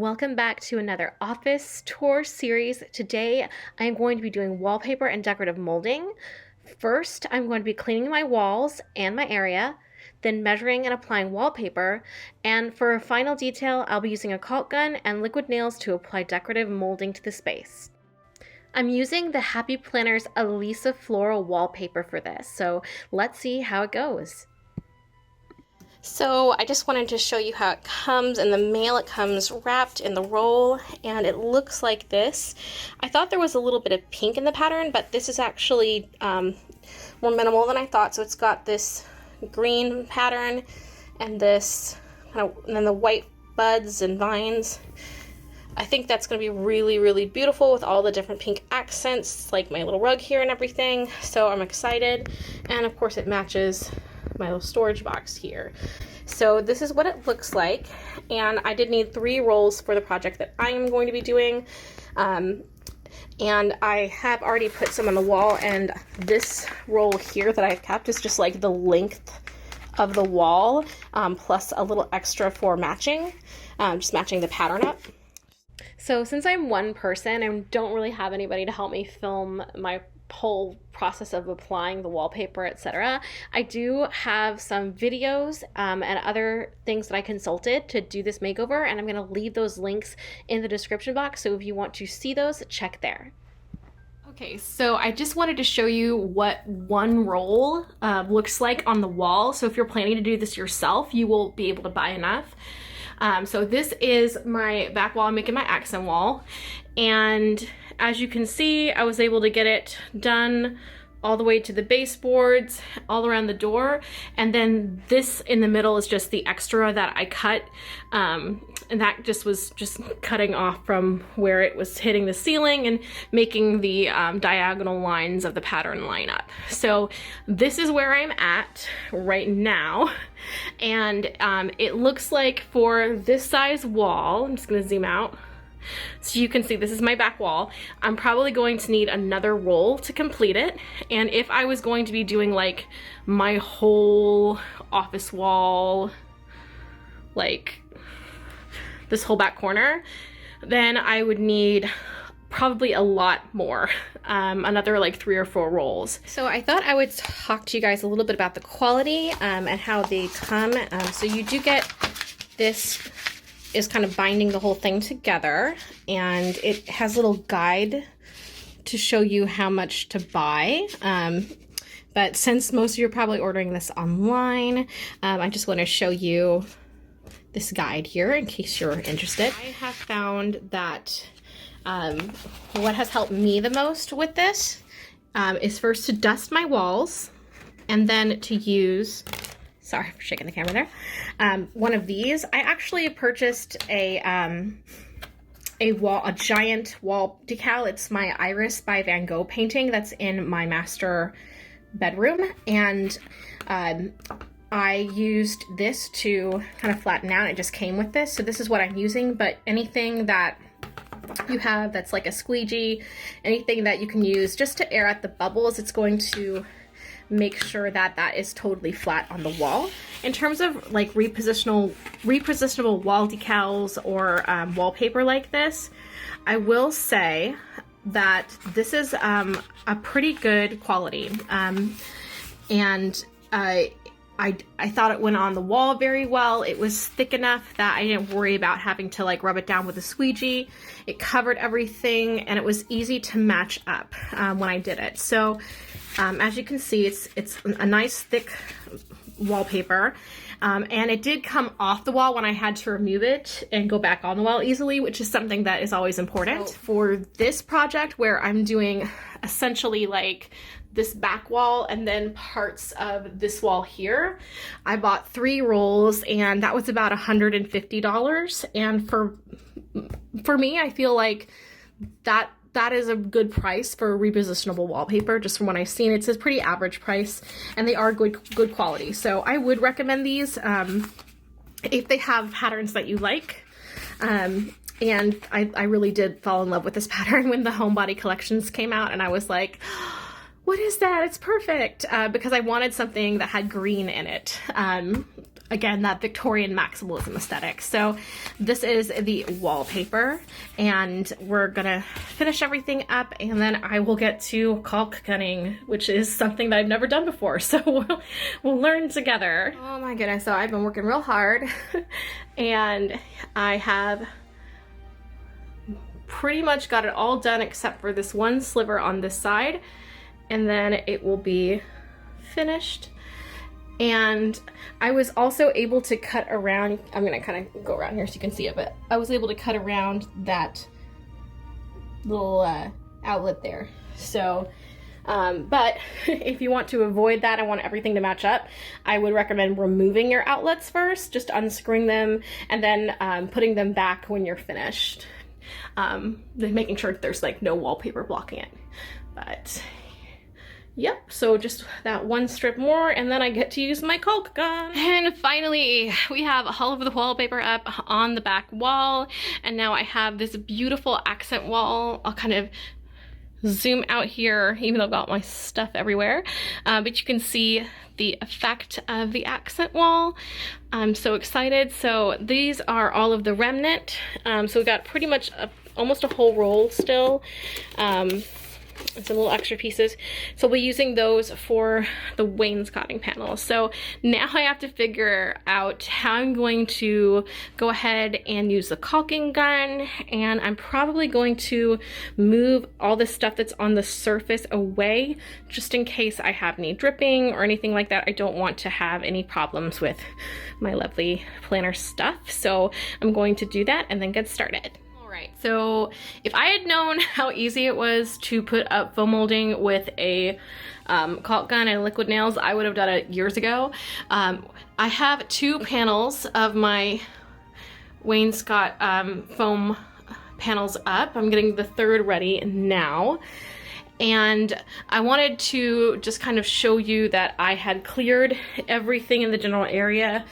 Welcome back to another office tour series. Today I'm going to be doing wallpaper and decorative molding. First, I'm going to be cleaning my walls and my area, then measuring and applying wallpaper, and for a final detail, I'll be using a caulk gun and liquid nails to apply decorative molding to the space. I'm using the Happy Planners Alisa floral wallpaper for this, so let's see how it goes. So I just wanted to show you how it comes. In the mail, it comes wrapped in the roll, and it looks like this. I thought there was a little bit of pink in the pattern, but this is actually more minimal than I thought. So it's got this green pattern and this and then the white buds and vines. I think that's going to be really, really beautiful with all the different pink accents, like my little rug here and everything. So I'm excited, and of course it matches my little storage box here. So this is what it looks like, and I did need 3 rolls for the project that I am going to be doing, and I have already put some on the wall, and this roll here that I've kept is just like the length of the wall, plus a little extra for matching, just matching the pattern up. So since I'm one person and don't really have anybody to help me film my whole process of applying the wallpaper, etc., I do have some videos and other things that I consulted to do this makeover, and I'm going to leave those links in the description box, so if you want to see those, check there. Okay, so I just wanted to show you what one roll looks like on the wall. So if you're planning to do this yourself, you will be able to buy enough. So this is my back wall. I'm making my accent wall, and as you can see, I was able to get it done all the way to the baseboards, all around the door, and then this in the middle is just the extra that I cut, and that just was just cutting off from where it was hitting the ceiling and making the diagonal lines of the pattern line up. So this is where I'm at right now, and it looks like for this size wall, I'm just gonna zoom out, so you can see this is my back wall. I'm probably going to need another roll to complete it, and if I was going to be doing like my whole office wall, like this whole back corner, then I would need probably a lot more, another like 3 or 4 rolls. So I thought I would talk to you guys a little bit about the quality and how they come. So you do get this is kind of binding the whole thing together, and it has a little guide to show you how much to buy. But since most of you are probably ordering this online, I just want to show you this guide here in case you're interested. I have found that what has helped me the most with this is first to dust my walls, and then to use, sorry for shaking the camera there, one of these. I actually purchased a giant wall decal. It's my Iris by Van Gogh painting that's in my master bedroom, and I used this to kind of flatten out. It just came with this, so this is what I'm using. But anything that you have that's like a squeegee, anything that you can use just to air out the bubbles, it's going to make sure that that is totally flat on the wall. In terms of like repositionable wall decals or wallpaper like this, I will say that this is a pretty good quality, and I thought it went on the wall very well. It was thick enough that I didn't worry about having to like rub it down with a squeegee. It covered everything, and it was easy to match up when I did it. So as you can see, it's a nice thick wallpaper, and it did come off the wall when I had to remove it and go back on the wall easily, which is something that is always important. So for this project, where I'm doing essentially like this back wall and then parts of this wall here, I bought 3 rolls, and that was about $150. And for me, I feel like that is a good price for repositionable wallpaper. Just from what I've seen, it's a pretty average price, and they are good quality. So I would recommend these if they have patterns that you like. And I really did fall in love with this pattern when the Homebody collections came out, and I was like, what is that? It's perfect, because I wanted something that had green in it. again, that Victorian maximalism aesthetic. So this is the wallpaper, and we're gonna finish everything up, and then I will get to caulk gunning, which is something that I've never done before. So we'll learn together. Oh my goodness, so I've been working real hard and I have pretty much got it all done except for this one sliver on this side, and then it will be finished. And I was also able to cut around, I'm gonna kind of go around here so you can see it, but I was able to cut around that little outlet there. So, but if you want to avoid that, I want everything to match up, I would recommend removing your outlets first, just unscrewing them, and then putting them back when you're finished. Making sure there's like no wallpaper blocking it. But yep, so just that one strip more, and then I get to use my caulk gun. And finally, we have all of the wallpaper up on the back wall, and now I have this beautiful accent wall. I'll kind of zoom out here, even though I've got my stuff everywhere, but you can see the effect of the accent wall. I'm so excited. So these are all of the remnant. So we got pretty much almost a whole roll still. And some little extra pieces. So we'll be using those for the wainscoting panels. So now I have to figure out how I'm going to go ahead and use the caulking gun, and I'm probably going to move all the stuff that's on the surface away just in case I have any dripping or anything like that. I don't want to have any problems with my lovely planner stuff. So I'm going to do that and then get started. Right, so if I had known how easy it was to put up foam molding with a caulk gun and liquid nails, I would have done it years ago. I have 2 panels of my wainscot foam panels up. I'm getting the 3rd ready now. And I wanted to just kind of show you that I had cleared everything in the general area.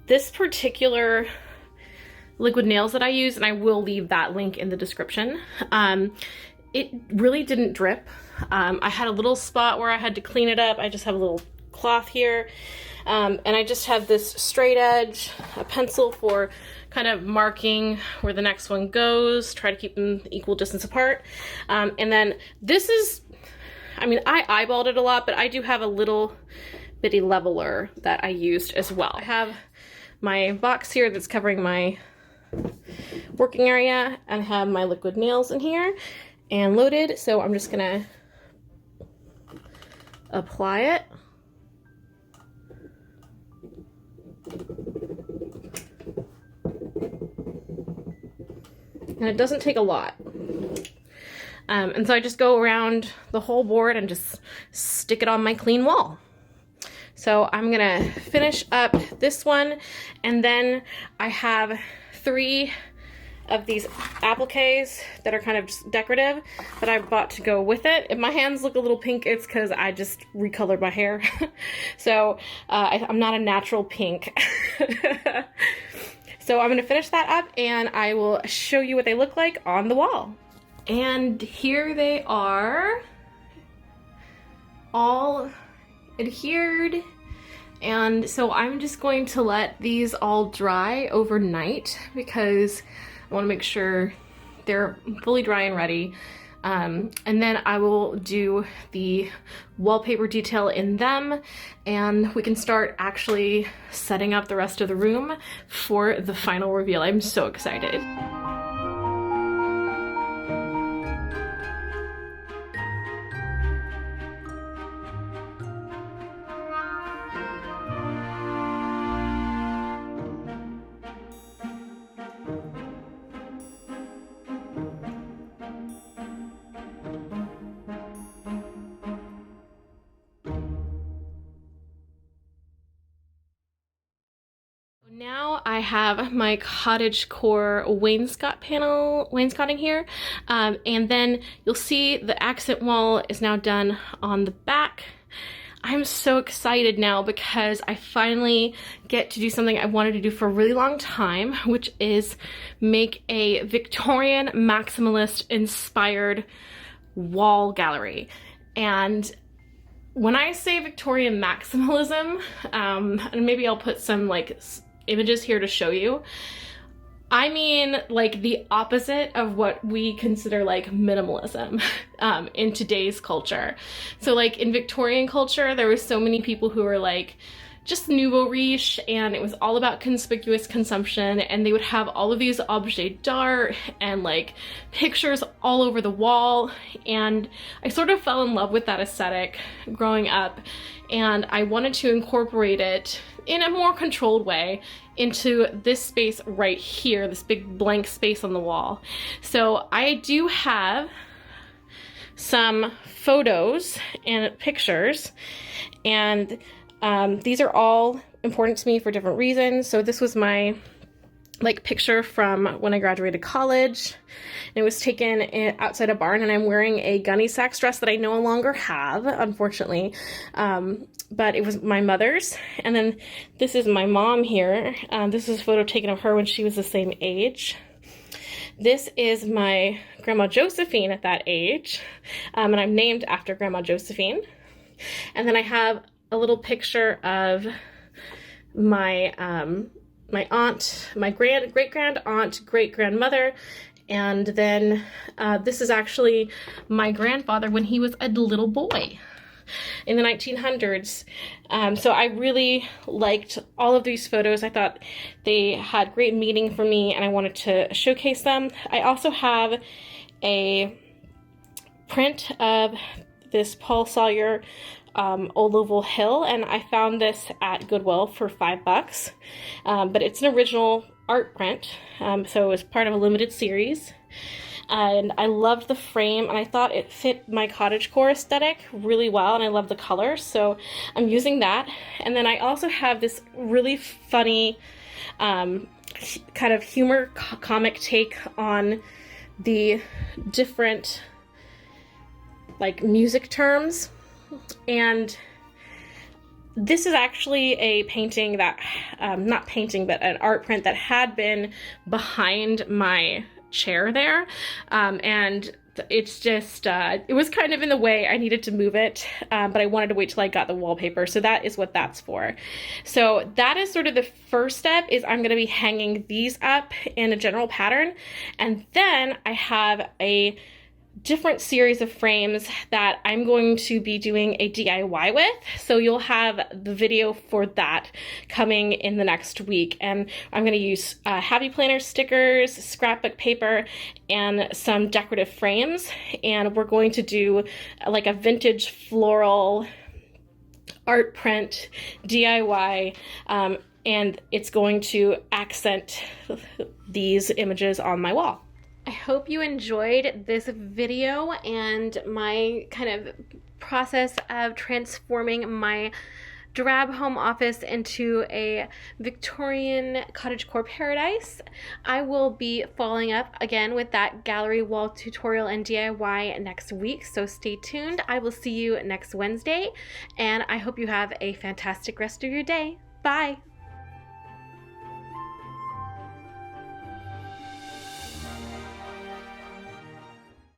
This particular liquid nails that I use, and I will leave that link in the description, it really didn't drip. I had a little spot where I had to clean it up. I just have a little cloth here, and I just have this straight edge, a pencil for kind of marking where the next one goes, try to keep them equal distance apart. And then this is, I mean, I eyeballed it a lot, but I do have a little bitty leveler that I used as well. I have my box here that's covering my working area, and have my liquid nails in here and loaded. So I'm just gonna apply it. And it doesn't take a lot. And so I just go around the whole board and just stick it on my clean wall. So I'm gonna finish up this one, and then I have 3 of these appliques that are kind of just decorative that I bought to go with it. If my hands look a little pink, it's because I just recolored my hair. So I'm not a natural pink. So I'm gonna finish that up, and I will show you what they look like on the wall. And here they are, all adhered. And so I'm just going to let these all dry overnight because I want to make sure they're fully dry and ready. And then I will do the wallpaper detail in them, and we can start actually setting up the rest of the room for the final reveal. I'm so excited. Now I have my Cottagecore wainscoting here, and then you'll see the accent wall is now done on the back. I'm so excited now because I finally get to do something I wanted to do for a really long time, which is make a Victorian maximalist inspired wall gallery. And when I say Victorian maximalism, and maybe I'll put some like images here to show you, I mean like the opposite of what we consider like minimalism in today's culture. So like in Victorian culture, there were so many people who were like just nouveau riche, and it was all about conspicuous consumption, and they would have all of these objets d'art and like pictures all over the wall, and I sort of fell in love with that aesthetic growing up, and I wanted to incorporate it in a more controlled way into this space right here, this big blank space on the wall. So I do have some photos and pictures, and these are all important to me for different reasons. So this was my like picture from when I graduated college. It was taken outside a barn, and I'm wearing a gunny sacks dress that I no longer have, unfortunately. But it was my mother's. And then this is my mom here. This is a photo taken of her when she was the same age. This is my Grandma Josephine at that age, and I'm named after Grandma Josephine. And then I have a little picture of my my aunt, my great-grand aunt, great-grandmother, and then this is actually my grandfather when he was a little boy in the 1900s. So I really liked all of these photos. I thought they had great meaning for me, and I wanted to showcase them. I also have a print of this Paul Sawyer Old Oval Hill, and I found this at Goodwill for $5, but it's an original art print, so it was part of a limited series, and I loved the frame, and I thought it fit my cottagecore aesthetic really well, and I love the colors, so I'm using that. And then I also have this really funny kind of humor comic take on the different like music terms. And this is actually a painting that, not painting, but an art print that had been behind my chair there. And it's just, it was kind of in the way. I needed to move it, but I wanted to wait till I got the wallpaper. So that is what that's for. So that is sort of the first step, is I'm going to be hanging these up in a general pattern. And then I have a different series of frames that I'm going to be doing a DIY with. So you'll have the video for that coming in the next week. And I'm going to use Happy Planner stickers, scrapbook paper, and some decorative frames. And we're going to do like a vintage floral art print DIY, and it's going to accent these images on my wall. I hope you enjoyed this video and my kind of process of transforming my drab home office into a Victorian cottagecore paradise. I will be following up again with that gallery wall tutorial and DIY next week, so stay tuned. I will see you next Wednesday, and I hope you have a fantastic rest of your day. Bye!